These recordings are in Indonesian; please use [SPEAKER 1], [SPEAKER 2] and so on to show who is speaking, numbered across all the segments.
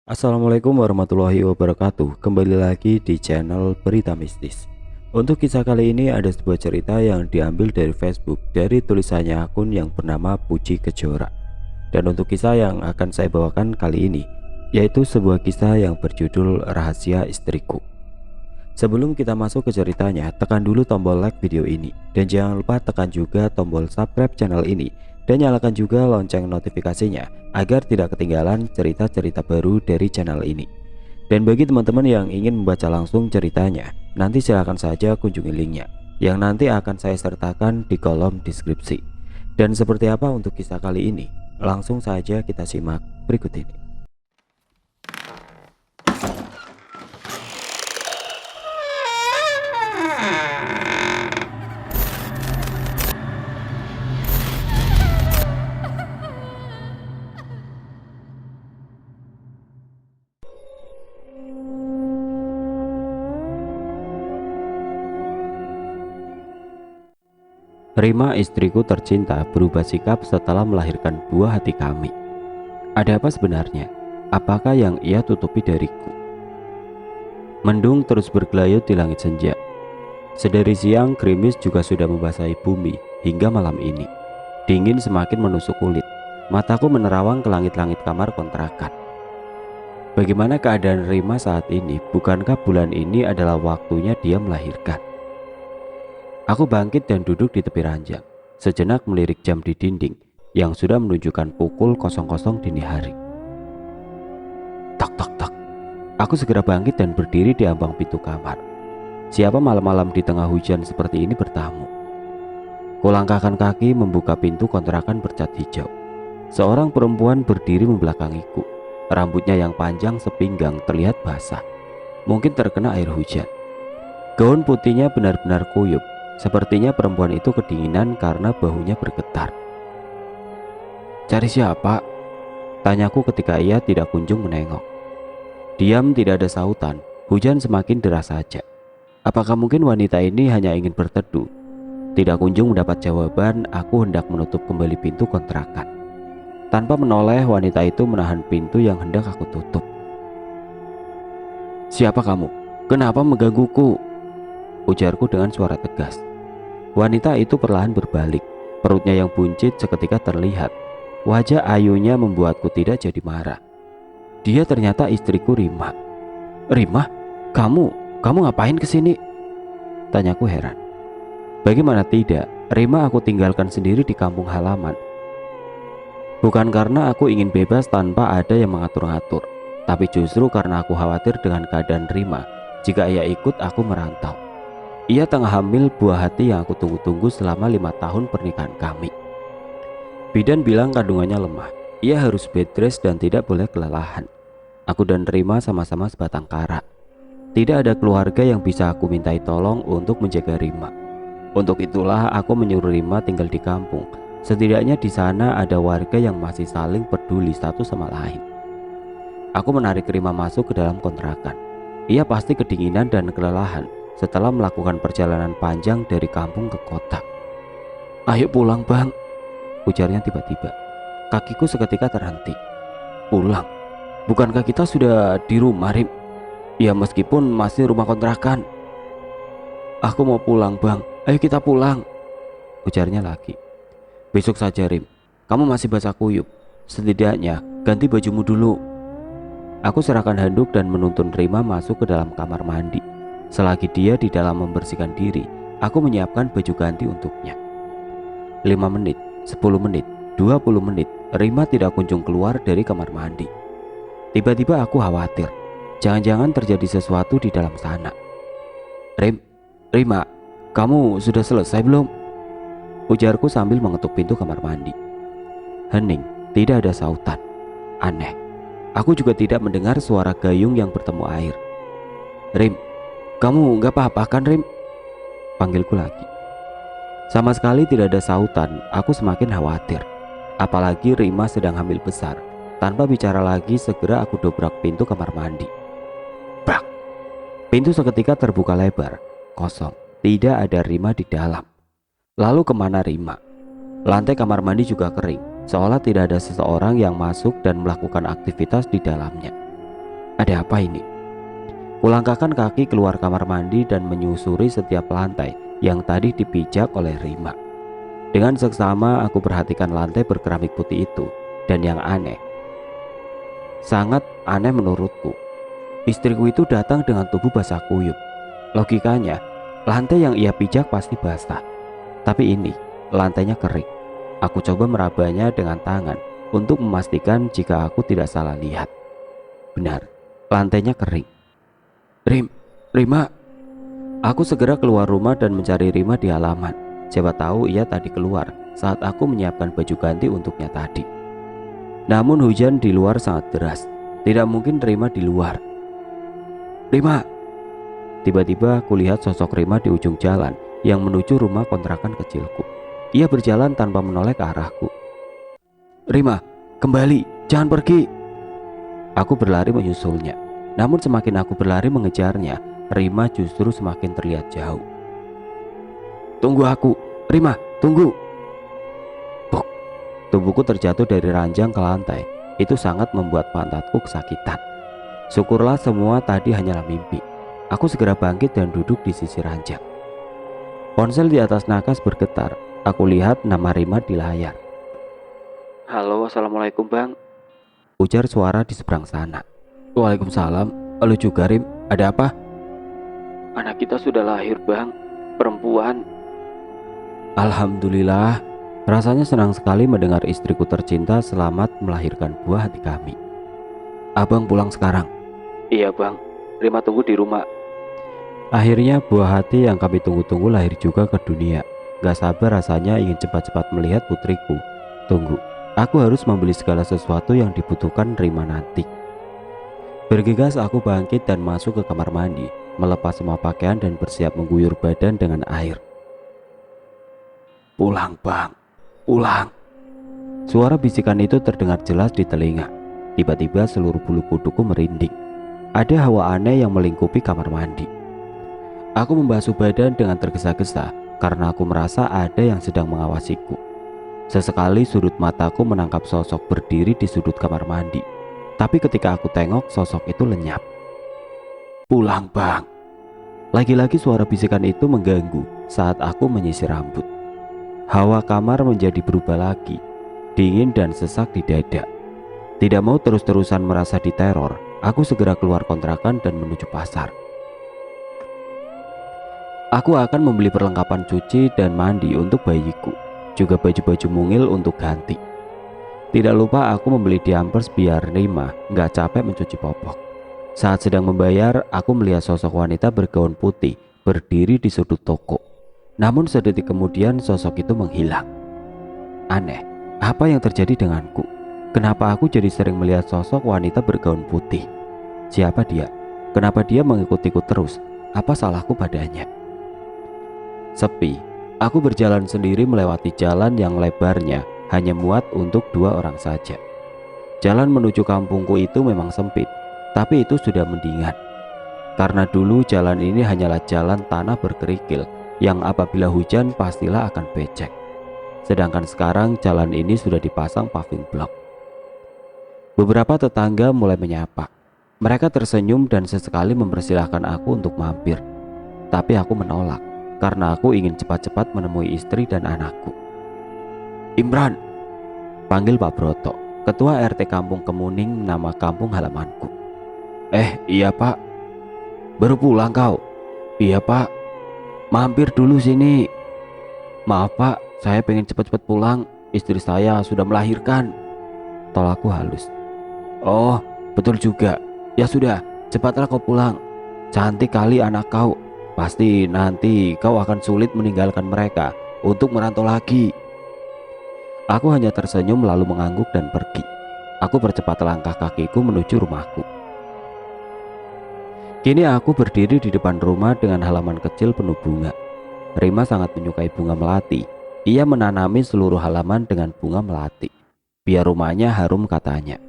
[SPEAKER 1] Assalamualaikum warahmatullahi wabarakatuh. Kembali lagi di channel Berita Mistis. Untuk kisah kali ini ada sebuah cerita yang diambil dari Facebook dari tulisannya akun yang bernama Puji Kejora. Dan untuk kisah yang akan saya bawakan kali ini yaitu sebuah kisah yang berjudul Rahasia Istriku. Sebelum kita masuk ke ceritanya, tekan dulu tombol like video ini dan jangan lupa tekan juga tombol subscribe channel ini dan nyalakan juga lonceng notifikasinya agar tidak ketinggalan cerita-cerita baru dari channel ini. Dan bagi teman-teman yang ingin membaca langsung ceritanya, nanti silahkan saja kunjungi linknya yang nanti akan saya sertakan di kolom deskripsi. Dan seperti apa untuk kisah kali ini? Langsung saja kita simak berikut ini. Rima, istriku tercinta, berubah sikap setelah melahirkan buah hati kami. Ada apa sebenarnya? Apakah yang ia tutupi dariku? Mendung terus bergelayut di langit senja. Sedari siang, gerimis juga sudah membasahi bumi hingga malam ini. Dingin semakin menusuk kulit. Mataku menerawang ke langit-langit kamar kontrakan. Bagaimana keadaan Rima saat ini? Bukankah bulan ini adalah waktunya dia melahirkan? Aku bangkit dan duduk di tepi ranjang, sejenak melirik jam di dinding yang sudah menunjukkan pukul 00 dini hari. Tak tak tak. Aku segera bangkit dan berdiri di ambang pintu kamar. Siapa malam-malam di tengah hujan seperti ini bertamu? Kulangkahkan kaki membuka pintu kontrakan bercat hijau. Seorang perempuan berdiri membelakangiku. Rambutnya yang panjang sepinggang terlihat basah, mungkin terkena air hujan. Gaun putihnya benar-benar kuyup. Sepertinya perempuan itu kedinginan karena bahunya bergetar. "Cari siapa?" tanyaku ketika ia tidak kunjung menengok. Diam, tidak ada sautan. Hujan semakin deras saja. Apakah mungkin wanita ini hanya ingin berteduh? Tidak kunjung mendapat jawaban, aku hendak menutup kembali pintu kontrakan. Tanpa menoleh, wanita itu menahan pintu yang hendak aku tutup. "Siapa kamu? Kenapa menggangguku?" ujarku dengan suara tegas. Wanita itu perlahan berbalik. Perutnya yang buncit seketika terlihat. Wajah ayunya membuatku tidak jadi marah. Dia ternyata istriku Rima. "Rima, kamu ngapain kesini?" tanyaku heran. Bagaimana tidak, Rima aku tinggalkan sendiri di kampung halaman. Bukan karena aku ingin bebas tanpa ada yang mengatur-ngatur, tapi justru karena aku khawatir dengan keadaan Rima jika ia ikut aku merantau. Ia tengah hamil buah hati yang aku tunggu-tunggu selama 5 tahun pernikahan kami. Bidan bilang kandungannya lemah. Ia harus bed rest dan tidak boleh kelelahan. Aku dan Rima sama-sama sebatang kara. Tidak ada keluarga yang bisa aku mintai tolong untuk menjaga Rima. Untuk itulah aku menyuruh Rima tinggal di kampung. Setidaknya di sana ada warga yang masih saling peduli satu sama lain. Aku menarik Rima masuk ke dalam kontrakan. Ia pasti kedinginan dan kelelahan setelah melakukan perjalanan panjang dari kampung ke kota. "Ayo pulang, Bang," ujarnya tiba-tiba. Kakiku seketika terhenti. "Pulang? Bukankah kita sudah di rumah, Rim?" "Ya, meskipun masih rumah kontrakan." "Aku mau pulang, Bang. Ayo kita pulang," ujarnya lagi. "Besok saja, Rim. Kamu masih basah kuyup. Setidaknya ganti bajumu dulu." Aku serahkan handuk dan menuntun Rima masuk ke dalam kamar mandi. Selagi dia di dalam membersihkan diri, aku menyiapkan baju ganti untuknya. 5 menit, 10 menit, 20 menit, Rima tidak kunjung keluar dari kamar mandi. Tiba-tiba aku khawatir, jangan-jangan terjadi sesuatu di dalam sana. Rima, kamu sudah selesai belum?" ujarku sambil mengetuk pintu kamar mandi. Hening, tidak ada sautan. Aneh, aku juga tidak mendengar suara gayung yang bertemu air. "Rim, kamu gak apa-apa kan, Rim?" panggilku lagi. Sama sekali tidak ada sautan. Aku semakin khawatir. Apalagi Rima sedang hamil besar. Tanpa bicara lagi, segera aku dobrak pintu kamar mandi. Brak! Pintu seketika terbuka lebar. Kosong. Tidak ada Rima di dalam. Lalu kemana Rima? Lantai kamar mandi juga kering, seolah tidak ada seseorang yang masuk dan melakukan aktivitas di dalamnya. Ada apa ini? Kulangkahkan kaki keluar kamar mandi dan menyusuri setiap lantai yang tadi dipijak oleh Rima. Dengan seksama aku perhatikan lantai berkeramik putih itu. Dan yang aneh, sangat aneh menurutku, istriku itu datang dengan tubuh basah kuyup. Logikanya, lantai yang ia pijak pasti basah. Tapi ini, lantainya kering. Aku coba merabanya dengan tangan untuk memastikan jika aku tidak salah lihat. Benar, lantainya kering. Rima. Aku segera keluar rumah dan mencari Rima di halaman. Siapa tahu ia tadi keluar saat aku menyiapkan baju ganti untuknya tadi. Namun hujan di luar sangat deras. Tidak mungkin Rima di luar. Rima. Tiba-tiba kulihat sosok Rima di ujung jalan yang menuju rumah kontrakan kecilku. Ia berjalan tanpa menoleh ke arahku. Rima, kembali, jangan pergi. Aku berlari menyusulnya. Namun semakin aku berlari mengejarnya, Rima justru semakin terlihat jauh. Tunggu aku, Rima, tunggu. Buk. Tubuhku terjatuh dari ranjang ke lantai. Itu sangat membuat pantatku kesakitan. Syukurlah semua tadi hanyalah mimpi. Aku segera bangkit dan duduk di sisi ranjang. Ponsel di atas nakas bergetar. Aku lihat nama Rima di layar. Halo, assalamualaikum bang, ujar suara di seberang sana. Waalaikumsalam. Halo juga Rim, ada apa? Anak kita sudah lahir bang, perempuan. Alhamdulillah. Rasanya senang sekali mendengar istriku tercinta selamat melahirkan buah hati kami. Abang pulang sekarang? Iya bang, Rima tunggu di rumah. Akhirnya buah hati yang kami tunggu-tunggu lahir juga ke dunia. Gak sabar rasanya ingin cepat-cepat melihat putriku. Tunggu, aku harus membeli segala sesuatu yang dibutuhkan Rima nanti. Bergegas aku bangkit dan masuk ke kamar mandi, melepas semua pakaian dan bersiap mengguyur badan dengan air. Pulang bang, pulang. Suara bisikan itu terdengar jelas di telinga. Tiba-tiba seluruh bulu kuduku merinding. Ada hawa aneh yang melingkupi kamar mandi. Aku membasuh badan dengan tergesa-gesa karena aku merasa ada yang sedang mengawasiku. Sesekali sudut mataku menangkap sosok berdiri di sudut kamar mandi. Tapi ketika aku tengok, sosok itu lenyap. Pulang bang. Lagi-lagi suara bisikan itu mengganggu saat aku menyisir rambut. Hawa kamar menjadi berubah lagi, dingin dan sesak di dada. Tidak mau terus-terusan merasa diteror, aku segera keluar kontrakan dan menuju pasar. Aku akan membeli perlengkapan cuci dan mandi untuk bayiku, juga baju-baju mungil untuk ganti. Tidak lupa aku membeli diapers biar Rima gak capek mencuci popok. Saat sedang membayar, aku melihat sosok wanita bergaun putih berdiri di sudut toko. Namun sedetik kemudian sosok itu menghilang. Aneh, apa yang terjadi denganku? Kenapa aku jadi sering melihat sosok wanita bergaun putih? Siapa dia? Kenapa dia mengikutiku terus? Apa salahku padanya? Sepi, aku berjalan sendiri melewati jalan yang lebarnya hanya muat untuk 2 orang saja. Jalan menuju kampungku itu memang sempit, tapi itu sudah mendingan. Karena dulu jalan ini hanyalah jalan tanah berkerikil yang apabila hujan pastilah akan becek. Sedangkan sekarang jalan ini sudah dipasang paving block. Beberapa tetangga mulai menyapa. Mereka tersenyum dan sesekali mempersilahkan aku untuk mampir. Tapi aku menolak karena aku ingin cepat-cepat menemui istri dan anakku. Imran, panggil Pak Broto, ketua RT Kampung Kemuning, nama kampung halamanku. Iya pak. Baru pulang kau? Iya pak. Mampir dulu sini. Maaf pak, saya pengen cepat-cepat pulang. Istri saya sudah melahirkan. Tolakku halus. Oh, betul juga. Ya sudah, cepatlah kau pulang. Cantik kali anak kau. Pasti nanti kau akan sulit meninggalkan mereka untuk merantau lagi. Aku hanya tersenyum lalu mengangguk dan pergi. Aku percepat langkah kakiku menuju rumahku. Kini aku berdiri di depan rumah dengan halaman kecil penuh bunga. Rima sangat menyukai bunga melati. Ia menanami seluruh halaman dengan bunga melati, biar rumahnya harum katanya.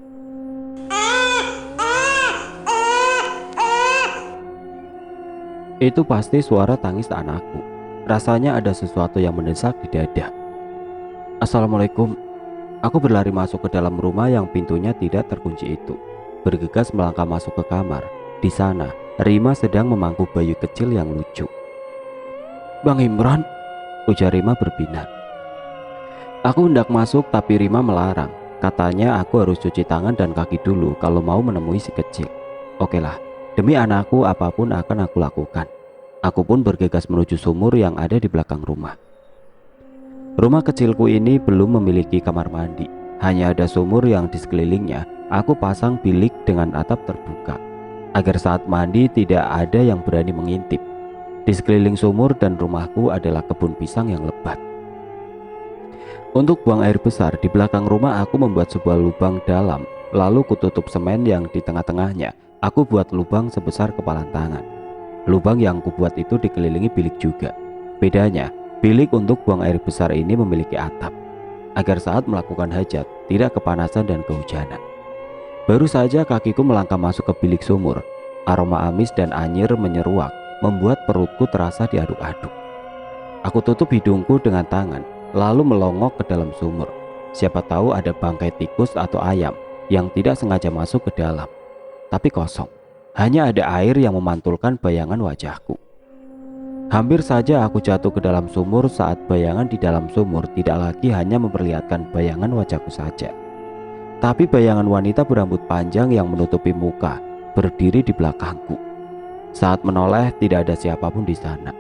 [SPEAKER 1] Itu pasti suara tangis anakku. Rasanya ada sesuatu yang mendesak di dada. Assalamualaikum. Aku berlari masuk ke dalam rumah yang pintunya tidak terkunci itu. bergegas melangkah masuk ke kamar. Di sana, Rima sedang memangku bayi kecil yang lucu. "Bang Imron," ujar Rima berbinar. Aku hendak masuk tapi Rima melarang. Katanya aku harus cuci tangan dan kaki dulu kalau mau menemui si kecil. Oke lah, demi anakku apapun akan aku lakukan. Aku pun bergegas menuju sumur yang ada di belakang rumah. Rumah kecilku ini belum memiliki kamar mandi. Hanya ada sumur yang di sekelilingnya. Aku pasang bilik dengan atap terbuka, agar saat mandi tidak ada yang berani mengintip. Di sekeliling sumur dan rumahku adalah kebun pisang yang lebat. Untuk buang air besar, di belakang rumah aku membuat sebuah lubang dalam, lalu kututup semen yang di tengah-tengahnya. Aku buat lubang sebesar kepalan tangan. Lubang yang kubuat itu dikelilingi bilik juga. Bedanya, bilik untuk buang air besar ini memiliki atap, agar saat melakukan hajat tidak kepanasan dan kehujanan. Baru saja kakiku melangkah masuk ke bilik sumur, aroma amis dan anyir menyeruak, membuat perutku terasa diaduk-aduk. Aku tutup hidungku dengan tangan, lalu melongok ke dalam sumur. Siapa tahu ada bangkai tikus atau ayam yang tidak sengaja masuk ke dalam. Tapi kosong, hanya ada air yang memantulkan bayangan wajahku. Hampir saja aku jatuh ke dalam sumur saat bayangan di dalam sumur tidak lagi hanya memperlihatkan bayangan wajahku saja, tapi bayangan wanita berambut panjang yang menutupi muka berdiri di belakangku. Saat menoleh tidak ada siapapun di sana.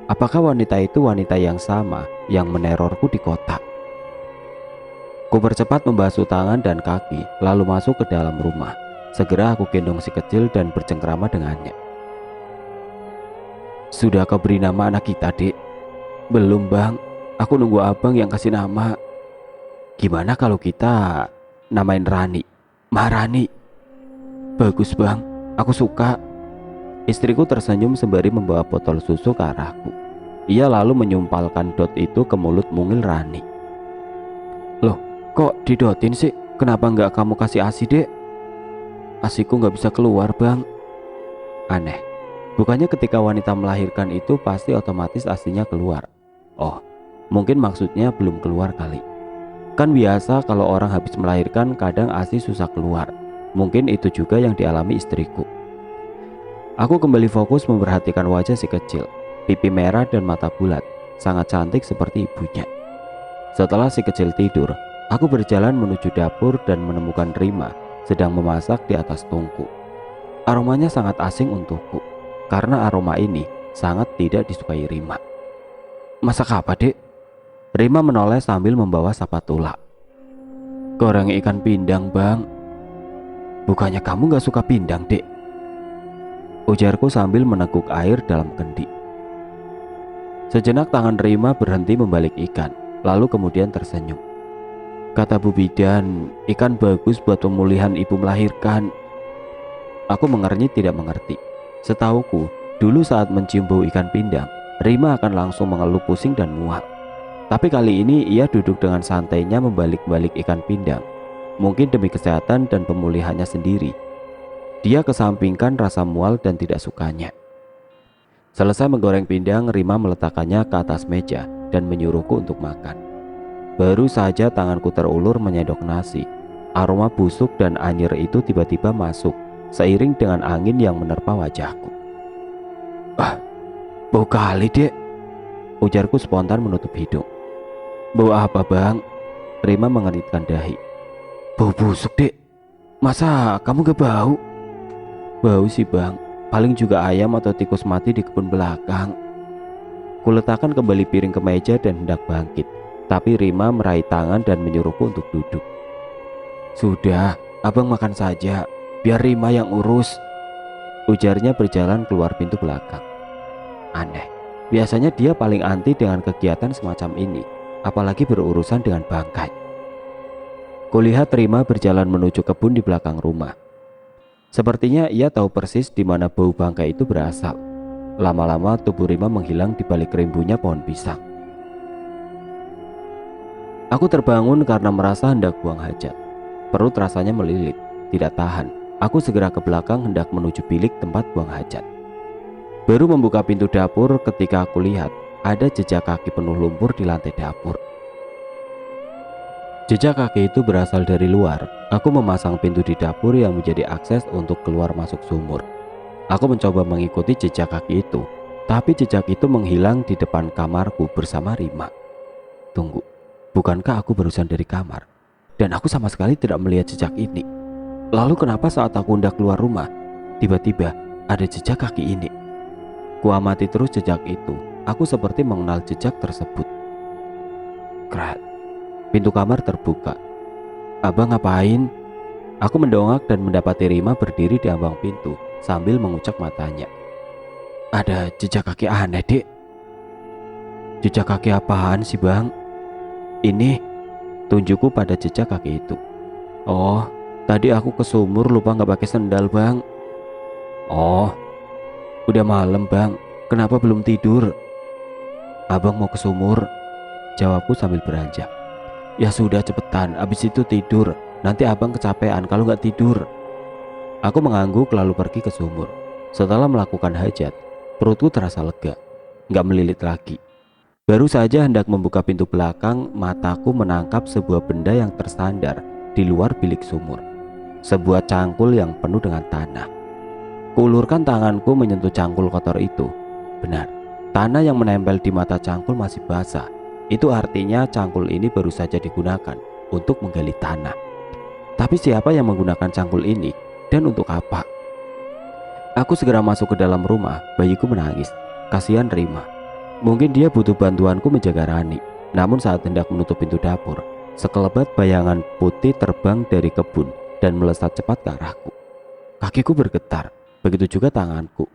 [SPEAKER 1] Apakah wanita itu wanita yang sama yang menerorku di kota? Ku percepat membasuh tangan dan kaki lalu masuk ke dalam rumah. Segera aku gendong si kecil dan bercengkrama dengannya. "Sudah kau beri nama anak kita, Dek?" "Belum, Bang. Aku nunggu abang yang kasih nama." "Gimana kalau kita namain Rani?" "Maharani." "Bagus, Bang. Aku suka." Istriku tersenyum sembari membawa botol susu ke arahku. Ia lalu menyumpalkan dot itu ke mulut mungil Rani. "Loh, kok didotin sih? Kenapa nggak kamu kasih ASI, Dek?" "ASIku nggak bisa keluar, Bang." Aneh, bukannya ketika wanita melahirkan itu pasti otomatis ASInya keluar? Oh, mungkin maksudnya belum keluar kali. Kan biasa kalau orang habis melahirkan kadang ASI susah keluar. Mungkin itu juga yang dialami istriku. Aku kembali fokus memperhatikan wajah si kecil. Pipi merah dan mata bulat, sangat cantik seperti ibunya. Setelah si kecil tidur, aku berjalan menuju dapur dan menemukan Rima sedang memasak di atas tungku. Aromanya sangat asing untukku, karena aroma ini sangat tidak disukai Rima. "Masak apa, Dek?" Rima menoleh sambil membawa spatula. "Goreng ikan pindang, Bang." "Bukannya kamu gak suka pindang, Dek?" ujarku sambil meneguk air dalam kendi. Sejenak tangan Rima berhenti membalik ikan, lalu kemudian tersenyum. "Kata Bu Bidan, ikan bagus buat pemulihan ibu melahirkan." Aku mengernyit tidak mengerti. Setauku, dulu saat mencium bau ikan pindang, Rima akan langsung mengeluh pusing dan mual. Tapi kali ini ia duduk dengan santainya membalik-balik ikan pindang. Mungkin demi kesehatan dan pemulihannya sendiri. Dia kesampingkan rasa mual dan tidak sukanya. Selesai menggoreng pindang, Rima meletakkannya ke atas meja dan menyuruhku untuk makan. Baru saja tanganku terulur menyendok nasi, aroma busuk dan anyir itu tiba-tiba masuk seiring dengan angin yang menerpa wajahku. "Ah, bau kali, Dek," ujarku spontan menutup hidung. "Bau apa, Bang?" Rima mengeritkan dahi. "Bau busuk, Dek. Masa kamu gak bau?" "Bau sih, Bang. Paling juga ayam atau tikus mati di kebun belakang." Kuletakkan kembali piring ke meja dan hendak bangkit, tapi Rima meraih tangan dan menyuruhku untuk duduk. "Sudah, abang makan saja, biar Rima yang urus," ujarnya berjalan keluar pintu belakang. Aneh, biasanya dia paling anti dengan kegiatan semacam ini, apalagi berurusan dengan bangkai. Kulihat Rima berjalan menuju kebun di belakang rumah. Sepertinya ia tahu persis di mana bau bangkai itu berasal. Lama-lama tubuh Rima menghilang di balik rimbunya pohon pisang. Aku terbangun karena merasa hendak buang hajat. Perut rasanya melilit, tidak tahan. Aku segera ke belakang hendak menuju bilik tempat buang hajat. Baru membuka pintu dapur ketika aku lihat ada jejak kaki penuh lumpur di lantai dapur. Jejak kaki itu berasal dari luar. Aku memasang pintu di dapur yang menjadi akses untuk keluar masuk sumur. Aku mencoba mengikuti jejak kaki itu, tapi jejak itu menghilang di depan kamarku bersama Rima. Tunggu, bukankah aku barusan dari kamar? Dan aku sama sekali tidak melihat jejak ini. Lalu kenapa saat aku hendak keluar rumah, tiba-tiba ada jejak kaki ini? Kuamati terus jejak itu. Aku seperti mengenal jejak tersebut. Krat. Pintu kamar terbuka. Abang ngapain? Aku mendongak dan mendapati Rima berdiri di ambang pintu sambil mengucek matanya. Ada jejak kaki aneh, Dek. Jejak kaki apaan sih, Bang? Ini, tunjukku pada jejak kaki itu. Oh, tadi aku ke sumur lupa nggak pakai sendal, Bang. Oh, udah malam, Bang. Kenapa belum tidur? Abang mau ke sumur, jawabku sambil beranjak. Ya sudah cepetan, abis itu tidur. Nanti abang kecapean kalau nggak tidur. Aku mengangguk lalu pergi ke sumur. Setelah melakukan hajat, perutku terasa lega, nggak melilit lagi. Baru saja hendak membuka pintu belakang, mataku menangkap sebuah benda yang tersandar di luar bilik sumur. Sebuah cangkul yang penuh dengan tanah. Kuulurkan tanganku menyentuh cangkul kotor itu. Benar, tanah yang menempel di mata cangkul masih basah. Itu artinya cangkul ini baru saja digunakan untuk menggali tanah. Tapi siapa yang menggunakan cangkul ini dan untuk apa? Aku segera masuk ke dalam rumah. Bayiku menangis. Kasihan Rima. Mungkin dia butuh bantuanku menjaga Rani. Namun saat hendak menutup pintu dapur, sekelebat bayangan putih terbang dari kebun dan melesat cepat ke arahku. Kakiku bergetar, begitu juga tanganku.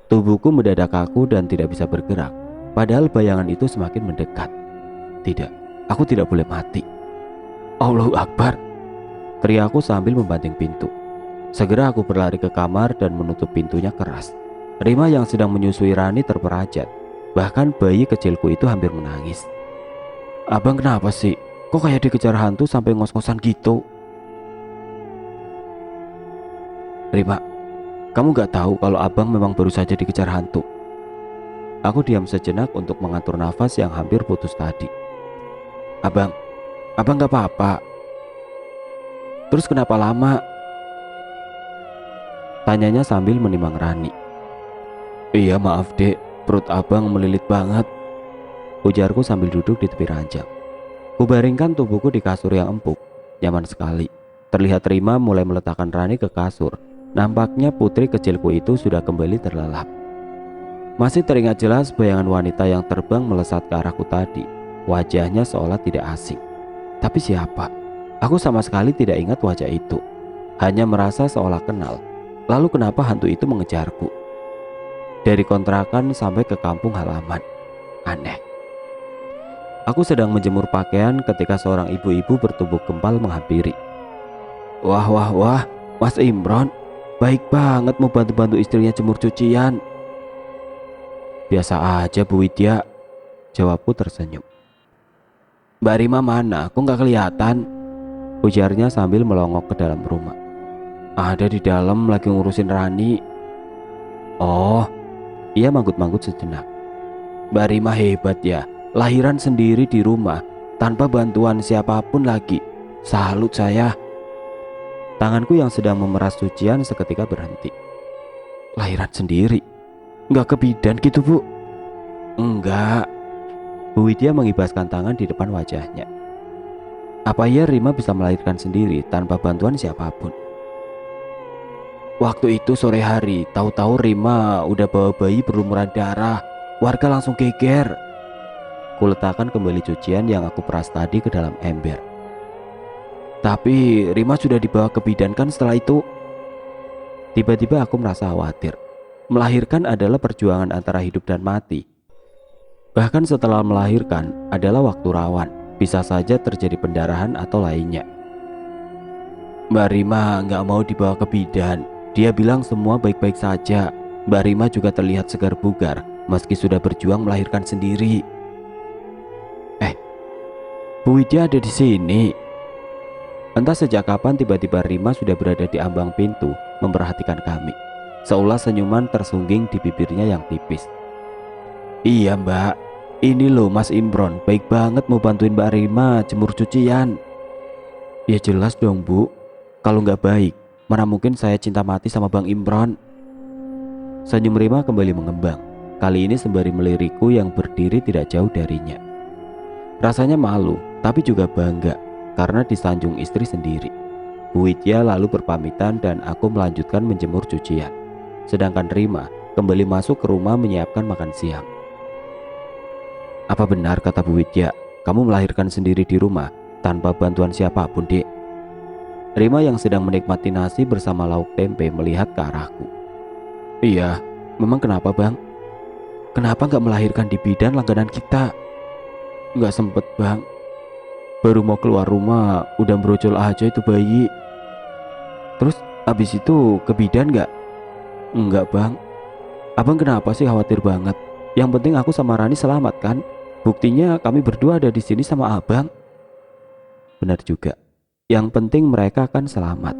[SPEAKER 1] Tubuhku mendadak kaku dan tidak bisa bergerak. Padahal bayangan itu semakin mendekat. Tidak, aku tidak boleh mati. Allahu Akbar, teriakku sambil membanting pintu. Segera aku berlari ke kamar dan menutup pintunya keras. Rima yang sedang menyusui Rani terperajat. Bahkan bayi kecilku itu hampir menangis. Abang kenapa sih? Kok kayak dikejar hantu sampai ngos-ngosan gitu? Rima, kamu gak tahu kalau abang memang baru saja dikejar hantu. Aku diam sejenak untuk mengatur nafas yang hampir putus tadi. Abang gak apa-apa. Terus kenapa lama? Tanyanya sambil menimang Rani. Iya maaf dek, perut abang melilit banget, ujarku sambil duduk di tepi ranjang. Kubaringkan tubuhku di kasur yang empuk, nyaman sekali. Terlihat Rima mulai meletakkan Rani ke kasur. Nampaknya putri kecilku itu sudah kembali terlelap. Masih teringat jelas bayangan wanita yang terbang melesat ke arahku tadi. Wajahnya seolah tidak asing. Tapi siapa? Aku sama sekali tidak ingat wajah itu. Hanya merasa seolah kenal. Lalu kenapa hantu itu mengejarku? Dari kontrakan sampai ke kampung halaman. Aneh. Aku sedang menjemur pakaian ketika seorang ibu-ibu bertubuh gempal menghampiri. Wah, Mas Imron, baik banget mau bantu-bantu istrinya jemur cucian. Biasa aja Bu Widya, jawabku tersenyum. Mbak Rima mana? Kok nggak kelihatan? Ujarnya sambil melongok ke dalam rumah. Ada di dalam lagi ngurusin Rani. Oh, ia manggut-manggut sejenak. Mbak Rima hebat ya, lahiran sendiri di rumah tanpa bantuan siapapun lagi. Salut saya. Tanganku yang sedang memeras cucian seketika berhenti. Lahiran sendiri? Nggak ke bidan gitu Bu? Enggak. Bu Widya mengibaskan tangan di depan wajahnya. Apa ya Rima bisa melahirkan sendiri tanpa bantuan siapapun? Waktu itu sore hari, tahu-tahu Rima udah bawa bayi berlumuran darah. Warga langsung geger. Kuletakkan kembali cucian yang aku peras tadi ke dalam ember. Tapi Rima sudah dibawa ke bidan kan setelah itu? Tiba-tiba aku merasa khawatir. Melahirkan adalah perjuangan antara hidup dan mati. Bahkan setelah melahirkan adalah waktu rawan. Bisa saja terjadi pendarahan atau lainnya. Mbak Rima nggak mau dibawa ke bidan. Dia bilang semua baik-baik saja. Mbak Rima juga terlihat segar bugar meski sudah berjuang melahirkan sendiri. Bu Widya ada di sini. Entah sejak kapan tiba-tiba Rima sudah berada di ambang pintu memperhatikan kami. Seolah senyuman tersungging di bibirnya yang tipis. Iya Mbak, ini loh Mas Imron, baik banget mau bantuin Mbak Rima jemur cucian. Ya jelas dong Bu, kalau nggak baik, mana mungkin saya cinta mati sama Bang Imron. Senyum Rima kembali mengembang, kali ini sembari melirikku yang berdiri tidak jauh darinya. Rasanya malu, tapi juga bangga, karena disanjung istri sendiri. Bu Widya lalu berpamitan dan aku melanjutkan menjemur cucian. Sedangkan Rima kembali masuk ke rumah menyiapkan makan siang. Apa benar kata Bu Widya, kamu melahirkan sendiri di rumah tanpa bantuan siapapun, Dek? Rima yang sedang menikmati nasi bersama lauk tempe melihat ke arahku. Iya, memang kenapa Bang? Kenapa nggak melahirkan di bidan langganan kita? Nggak sempet Bang, baru mau keluar rumah udah brojol aja itu bayi. Terus abis itu ke bidan nggak? Enggak Bang. Abang kenapa sih khawatir banget? Yang penting aku sama Rani selamat kan? Buktinya kami berdua ada di sini sama abang. Benar juga. Yang penting mereka kan selamat.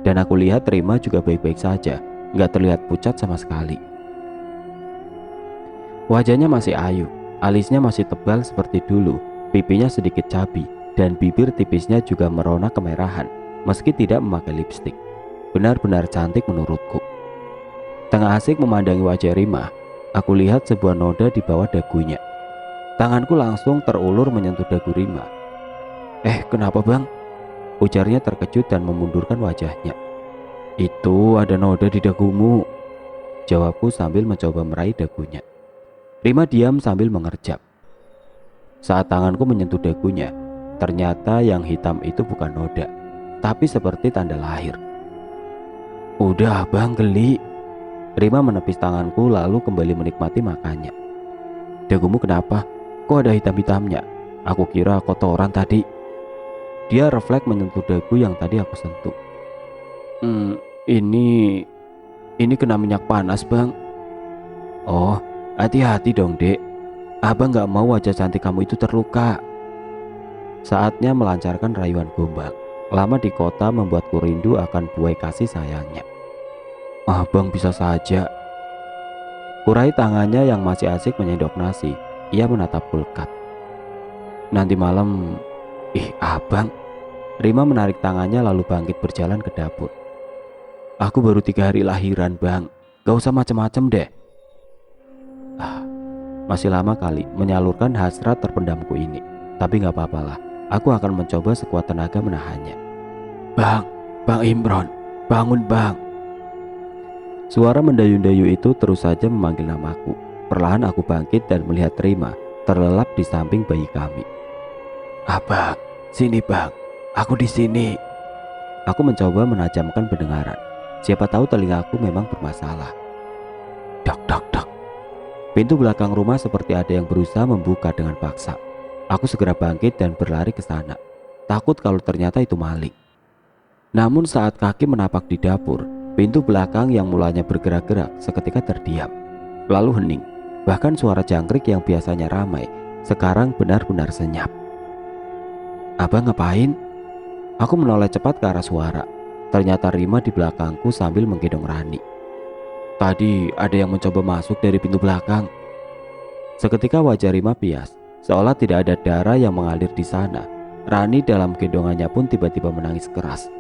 [SPEAKER 1] Dan aku lihat Rima juga baik-baik saja, nggak terlihat pucat sama sekali. Wajahnya masih ayu, alisnya masih tebal seperti dulu, pipinya sedikit cabi, dan bibir tipisnya juga merona kemerahan, meski tidak memakai lipstik. Benar-benar cantik menurutku. Tengah asik memandangi wajah Rima, aku lihat sebuah noda di bawah dagunya. Tanganku langsung terulur menyentuh dagu Rima. Kenapa Bang? Ujarnya terkejut dan memundurkan wajahnya. Itu ada noda di dagumu, jawabku sambil mencoba meraih dagunya. Rima diam sambil mengerjap. Saat tanganku menyentuh dagunya, ternyata yang hitam itu bukan noda, tapi seperti tanda lahir. Udah Bang, geli. Rima menepis tanganku lalu kembali menikmati makannya. Dagumu kenapa? Kok ada hitam-hitamnya? Aku kira kotoran tadi. Dia refleks menyentuh dagu yang tadi aku sentuh. Ini kena minyak panas Bang. Oh, hati-hati dong Dek. Abang gak mau wajah cantik kamu itu terluka. Saatnya melancarkan rayuan gombal. Lama di kota membuatku rindu akan buai kasih sayangnya. Abang bisa saja. Kurai tangannya yang masih asik menyendok nasi. Ia menatapku lekat. Nanti malam. Abang. Rima menarik tangannya lalu bangkit berjalan ke dapur. Aku baru 3 hari lahiran Bang, gak usah macem-macem deh. Masih lama kali menyalurkan hasrat terpendamku ini. Tapi gak apa-apalah, aku akan mencoba sekuat tenaga menahannya. Bang Imron, bangun Bang. Suara mendayu-dayu itu terus saja memanggil namaku. Perlahan aku bangkit dan melihat Rima terlelap di samping bayi kami. Abang, sini Bang, aku di sini. Aku mencoba menajamkan pendengaran. Siapa tahu telingaku memang bermasalah. Dok, dok, dok. Pintu belakang rumah seperti ada yang berusaha membuka dengan paksa. Aku segera bangkit dan berlari ke sana. Takut kalau ternyata itu maling. Namun saat kaki menapak di dapur, pintu belakang yang mulanya bergerak-gerak seketika terdiam. Lalu hening. Bahkan suara jangkrik yang biasanya ramai sekarang benar-benar senyap. Abang ngapain? Aku menoleh cepat ke arah suara. Ternyata Rima di belakangku sambil menggendong Rani. Tadi ada yang mencoba masuk dari pintu belakang. Seketika wajah Rima pias, seolah tidak ada darah yang mengalir di sana. Rani dalam gendongannya pun tiba-tiba menangis keras.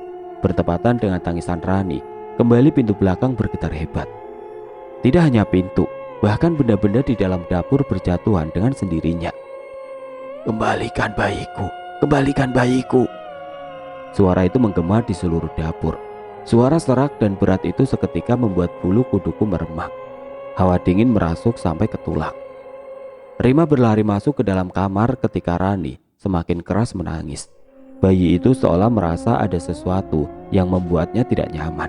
[SPEAKER 1] Bertepatan dengan tangisan Rani, kembali pintu belakang bergetar hebat. Tidak hanya pintu, bahkan benda-benda di dalam dapur berjatuhan dengan sendirinya. Kembalikan bayiku, kembalikan bayiku. Suara itu menggema di seluruh dapur. Suara serak dan berat itu seketika membuat bulu kuduku meremang. Hawa dingin merasuk sampai ke tulang. Rima berlari masuk ke dalam kamar ketika Rani semakin keras menangis. Bayi itu seolah merasa ada sesuatu yang membuatnya tidak nyaman.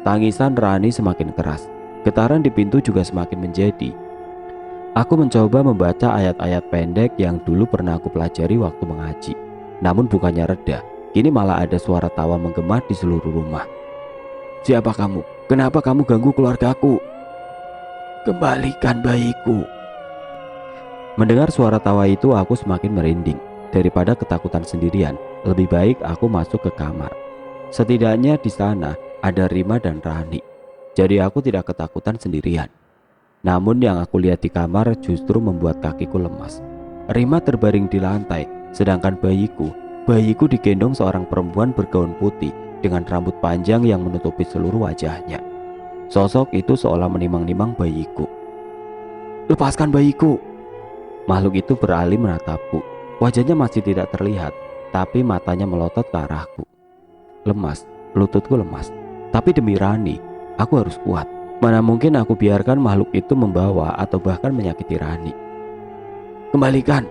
[SPEAKER 1] Tangisan Rani semakin keras. Getaran di pintu juga semakin menjadi. Aku mencoba membaca ayat-ayat pendek yang dulu pernah aku pelajari waktu mengaji. Namun bukannya reda, kini malah ada suara tawa menggema di seluruh rumah. Siapa kamu? Kenapa kamu ganggu keluargaku? Kembalikan bayiku. Mendengar suara tawa itu aku semakin merinding. Daripada ketakutan sendirian, lebih baik aku masuk ke kamar. Setidaknya di sana ada Rima dan Rani. Jadi aku tidak ketakutan sendirian. Namun yang aku lihat di kamar justru membuat kakiku lemas. Rima terbaring di lantai, sedangkan bayiku Bayiku digendong seorang perempuan bergaun putih dengan rambut panjang yang menutupi seluruh wajahnya. Sosok itu seolah menimang-nimang bayiku. "Lepaskan bayiku!" Makhluk itu beralih menatapku. Wajahnya masih tidak terlihat, tapi matanya melotot ke arahku. Lemas, lututku lemas. Tapi demi Rani, aku harus kuat. Mana mungkin aku biarkan makhluk itu membawa atau bahkan menyakiti Rani. "Kembalikan!"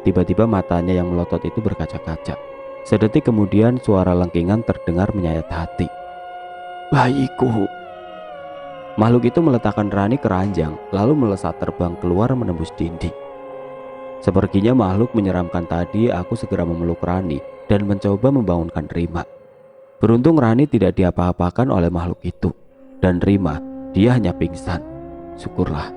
[SPEAKER 1] Tiba-tiba matanya yang melotot itu berkaca-kaca. Sedetik kemudian suara lengkingan terdengar menyayat hati. "Bayiku!" Makhluk itu meletakkan Rani ke ranjang, lalu melesat terbang keluar menembus dinding. Sepertinya makhluk menyeramkan tadi, aku segera memeluk Rani dan mencoba membangunkan Rima. Beruntung Rani tidak diapa-apakan oleh makhluk itu. Dan Rima, dia hanya pingsan. Syukurlah.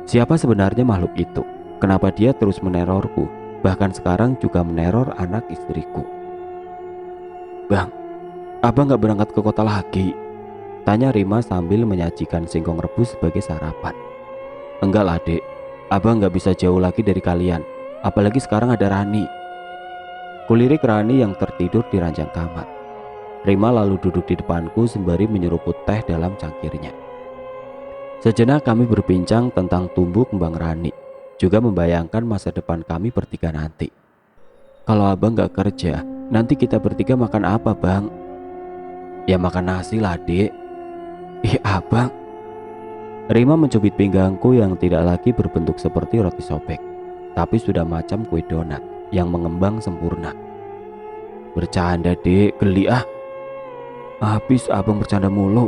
[SPEAKER 1] Siapa sebenarnya makhluk itu? Kenapa dia terus menerorku? Bahkan sekarang juga meneror anak istriku. "Bang, abang gak berangkat ke kota lagi?" tanya Rima sambil menyajikan singkong rebus sebagai sarapan. "Enggak lah dek, abang gak bisa jauh lagi dari kalian. Apalagi sekarang ada Rani." Kulirik Rani yang tertidur di ranjang kamar. Rima lalu duduk di depanku sembari menyeruput teh dalam cangkirnya. Sejenak kami berbincang tentang tumbuh kembang Rani, juga membayangkan masa depan kami bertiga nanti. "Kalau abang gak kerja, nanti kita bertiga makan apa bang?" "Ya makan nasi lah dek." "Ih abang." Rima mencubit pinggangku yang tidak lagi berbentuk seperti roti sobek, tapi sudah macam kue donat yang mengembang sempurna. "Bercanda dek, geli ah." "Habis abang bercanda mulu."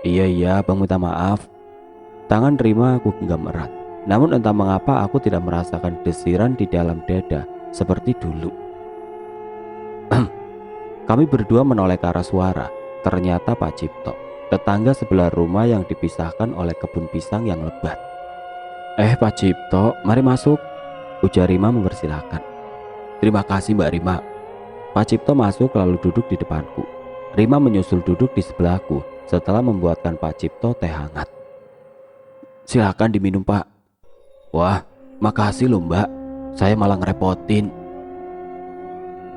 [SPEAKER 1] Iya abang minta maaf." Tangan Rima aku genggam erat. Namun entah mengapa aku tidak merasakan desiran di dalam dada seperti dulu. Kami berdua menoleh ke arah suara. Ternyata Pak Cipto, tetangga sebelah rumah yang dipisahkan oleh kebun pisang yang lebat. Pak Cipto, mari masuk," ujar Rima mempersilahkan. "Terima kasih Mbak Rima." Pak Cipto masuk lalu duduk di depanku. Rima menyusul duduk di sebelahku setelah membuatkan Pak Cipto teh hangat. "Silakan diminum Pak." "Wah, makasih loh Mbak, saya malah ngerepotin."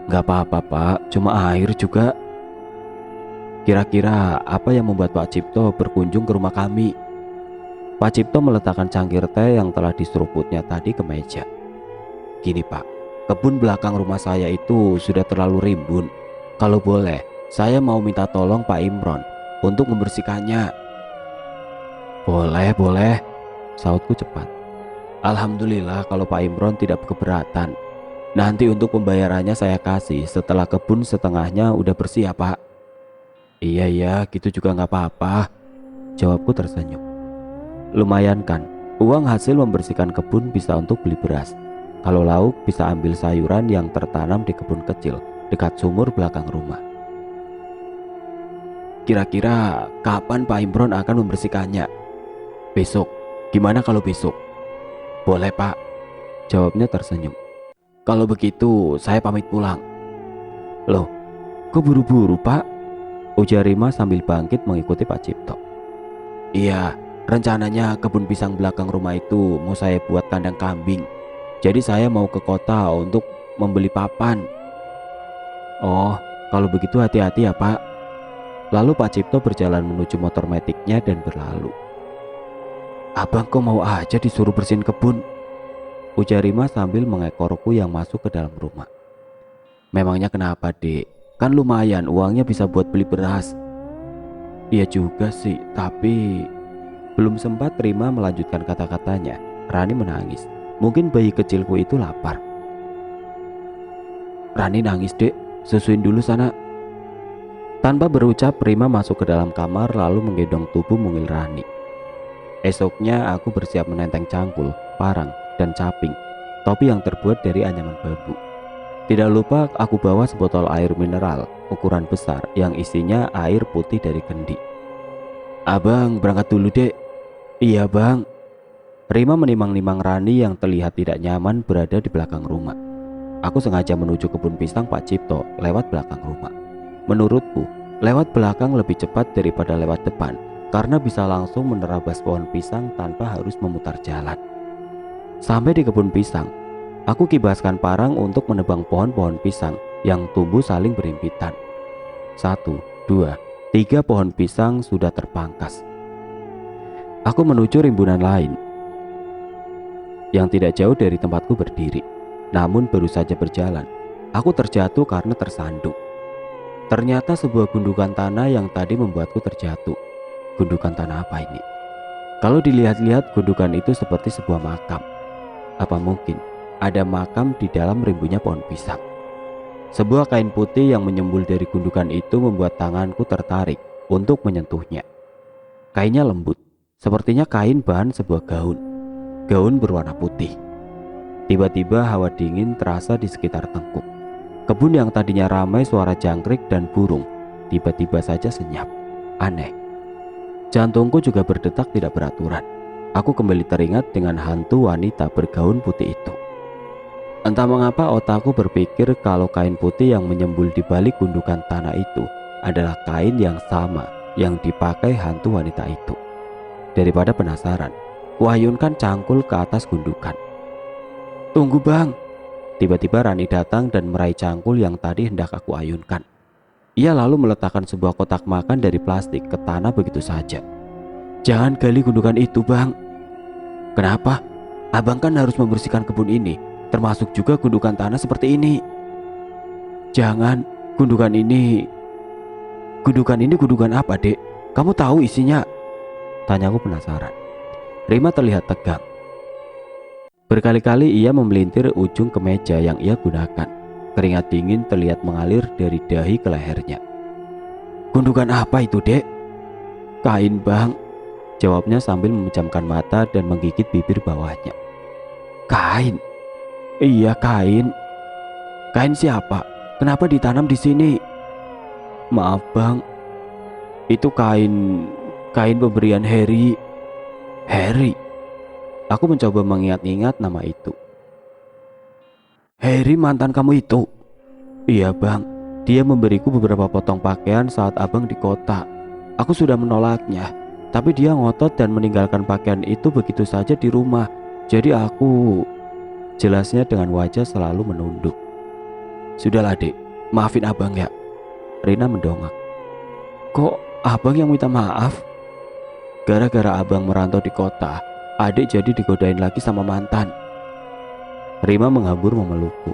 [SPEAKER 1] "Gak apa-apa Pak, cuma air juga." "Kira-kira apa yang membuat Pak Cipto berkunjung ke rumah kami?" Pak Cipto meletakkan cangkir teh yang telah diseruputnya tadi ke meja. "Gini Pak, kebun belakang rumah saya itu sudah terlalu rimbun. Kalau boleh, saya mau minta tolong Pak Imron untuk membersihkannya." Boleh," sautku cepat. "Alhamdulillah kalau Pak Imron tidak keberatan. Nanti untuk pembayarannya saya kasih setelah kebun setengahnya udah bersih ya Pak." Iya, gitu juga gak apa-apa," jawabku tersenyum. Lumayan kan, uang hasil membersihkan kebun bisa untuk beli beras. Kalau lauk bisa ambil sayuran yang tertanam di kebun kecil dekat sumur belakang rumah. "Kira-kira kapan Pak Imron akan membersihkannya?" "Besok." "Gimana kalau besok?" "Boleh Pak," jawabnya tersenyum. "Kalau begitu saya pamit pulang." "Loh, kok buru-buru Pak?" ujar Rima sambil bangkit mengikuti Pak Cipto. "Iya, rencananya kebun pisang belakang rumah itu mau saya buat kandang kambing. Jadi saya mau ke kota untuk membeli papan." "Oh, kalau begitu hati-hati ya Pak." Lalu Pak Cipto berjalan menuju motor metiknya dan berlalu. "Abang kok mau aja disuruh bersihin kebun?" ujar Rima sambil mengekorku yang masuk ke dalam rumah. "Memangnya kenapa dek? Kan lumayan uangnya bisa buat beli beras." "Iya juga sih, tapi..." Belum sempat Rima melanjutkan kata-katanya, Rani menangis. Mungkin bayi kecilku itu lapar. "Rani nangis dek, susuin dulu sana." Tanpa berucap, Rima masuk ke dalam kamar lalu menggendong tubuh mungil Rani. Esoknya aku bersiap menenteng cangkul, parang, dan caping, topi yang terbuat dari anyaman bambu. Tidak lupa aku bawa sebotol air mineral ukuran besar yang isinya air putih dari kendi. "Abang berangkat dulu dek." "Iya bang." Rima menimang-nimang Rani yang terlihat tidak nyaman berada di belakang rumah. Aku sengaja menuju kebun pisang Pak Cipto lewat belakang rumah. Menurutku, lewat belakang lebih cepat daripada lewat depan karena bisa langsung menerabas pohon pisang tanpa harus memutar jalan. Sampai di kebun pisang, Aku kibaskan parang untuk menebang pohon-pohon pisang yang tumbuh saling berhimpitan. 1, 2, 3 pohon pisang sudah terpangkas. Aku menuju rimbunan lain yang tidak jauh dari tempatku berdiri. Namun baru saja berjalan, aku terjatuh karena tersandung. Ternyata sebuah gundukan tanah yang tadi membuatku terjatuh. Gundukan tanah apa ini? Kalau dilihat-lihat, gundukan itu seperti sebuah makam. Apa mungkin ada makam di dalam rimbunya pohon pisang? Sebuah kain putih yang menyembul dari gundukan itu membuat tanganku tertarik untuk menyentuhnya. Kainnya lembut, sepertinya kain bahan sebuah gaun. Gaun berwarna putih. Tiba-tiba hawa dingin terasa di sekitar tengkuk. Kebun yang tadinya ramai suara jangkrik dan burung tiba-tiba saja senyap. Aneh. Jantungku juga berdetak tidak beraturan. Aku kembali teringat dengan hantu wanita bergaun putih itu. Entah mengapa otakku berpikir kalau kain putih yang menyembul di balik gundukan tanah itu adalah kain yang sama yang dipakai hantu wanita itu. Daripada penasaran, kuayunkan cangkul ke atas gundukan. "Tunggu bang!" Tiba-tiba Rani datang dan meraih cangkul yang tadi hendak aku ayunkan. Ia lalu meletakkan sebuah kotak makan dari plastik ke tanah begitu saja. "Jangan gali gundukan itu bang." "Kenapa? Abang kan harus membersihkan kebun ini, termasuk juga gundukan tanah seperti ini." "Jangan, gundukan ini gundukan apa dek? Kamu tahu isinya?" Tanyaku penasaran. Rima terlihat tegang. Berkali-kali ia memelintir ujung kemeja yang ia gunakan. Keringat dingin terlihat mengalir dari dahi ke lehernya. "Gundukan apa itu dek?" "Kain bang," jawabnya sambil memejamkan mata dan menggigit bibir bawahnya. "Kain?" "Iya kain." "Kain siapa? Kenapa ditanam di sini?" "Maaf bang, itu kain pemberian Harry." "Harry?" Aku mencoba mengingat-ingat nama itu. "Harry mantan kamu itu?" "Iya bang, dia memberiku beberapa potong pakaian saat abang di kota. Aku sudah menolaknya, tapi dia ngotot dan meninggalkan pakaian itu begitu saja di rumah. Jadi aku..." Jelasnya dengan wajah selalu menunduk. "Sudahlah dek, maafin abang ya." Rina mendongak. "Kok abang yang minta maaf?" "Gara-gara abang merantau di kota, adik jadi digodain lagi sama mantan." Rima menghambur memelukku.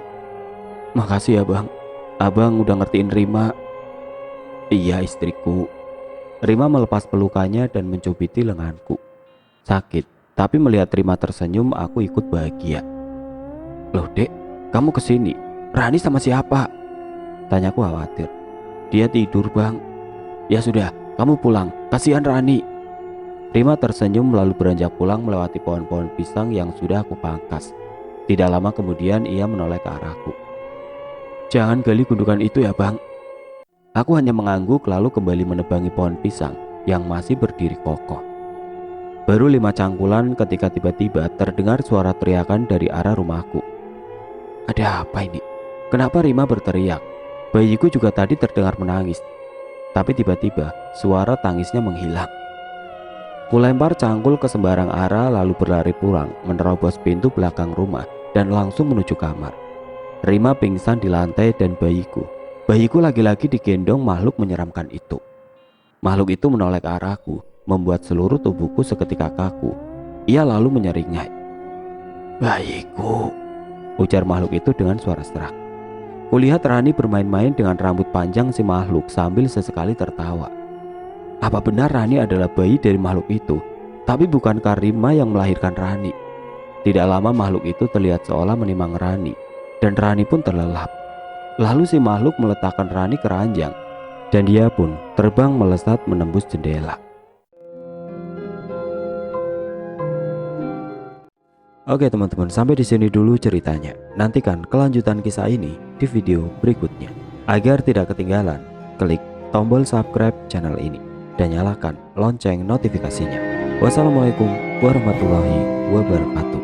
[SPEAKER 1] "Makasih ya bang, abang udah ngertiin Rima." "Iya istriku." Rima melepas pelukannya dan mencubiti lenganku. Sakit, tapi melihat Rima tersenyum aku ikut bahagia. "Loh dek, kamu kesini, Rani sama siapa?" Tanyaku khawatir. "Dia tidur bang." "Ya sudah, kamu pulang, kasihan Rani." Rima tersenyum lalu beranjak pulang melewati pohon-pohon pisang yang sudah aku pangkas. Tidak lama kemudian ia menoleh ke arahku. "Jangan gali gundukan itu ya bang." Aku hanya mengangguk lalu kembali menebangi pohon pisang yang masih berdiri kokoh. Baru 5 cangkulan ketika tiba-tiba terdengar suara teriakan dari arah rumahku. Ada apa ini? Kenapa Rima berteriak? Bayiku juga tadi terdengar menangis. Tapi tiba-tiba suara tangisnya menghilang. Kulempar cangkul ke sembarang arah lalu berlari pulang menerobos pintu belakang rumah dan langsung menuju kamar. Rima pingsan di lantai dan bayiku lagi-lagi digendong makhluk menyeramkan itu. Makhluk itu menoleh ke arahku, membuat seluruh tubuhku seketika kaku. Ia lalu menyeringai. "Bayiku," ujar makhluk itu dengan suara serak. Kulihat Rani bermain-main dengan rambut panjang si makhluk sambil sesekali tertawa. Apa benar Rani adalah bayi dari makhluk itu? Tapi bukankah Rima yang melahirkan Rani? Tidak lama makhluk itu terlihat seolah menimang Rani, dan Rani pun terlelap. Lalu si makhluk meletakkan Rani ke ranjang, dan dia pun terbang melesat menembus jendela. Oke teman-teman, sampai di sini dulu ceritanya. Nantikan kelanjutan kisah ini di video berikutnya. Agar tidak ketinggalan, klik tombol subscribe channel ini dan nyalakan lonceng notifikasinya. Wassalamualaikum warahmatullahi wabarakatuh.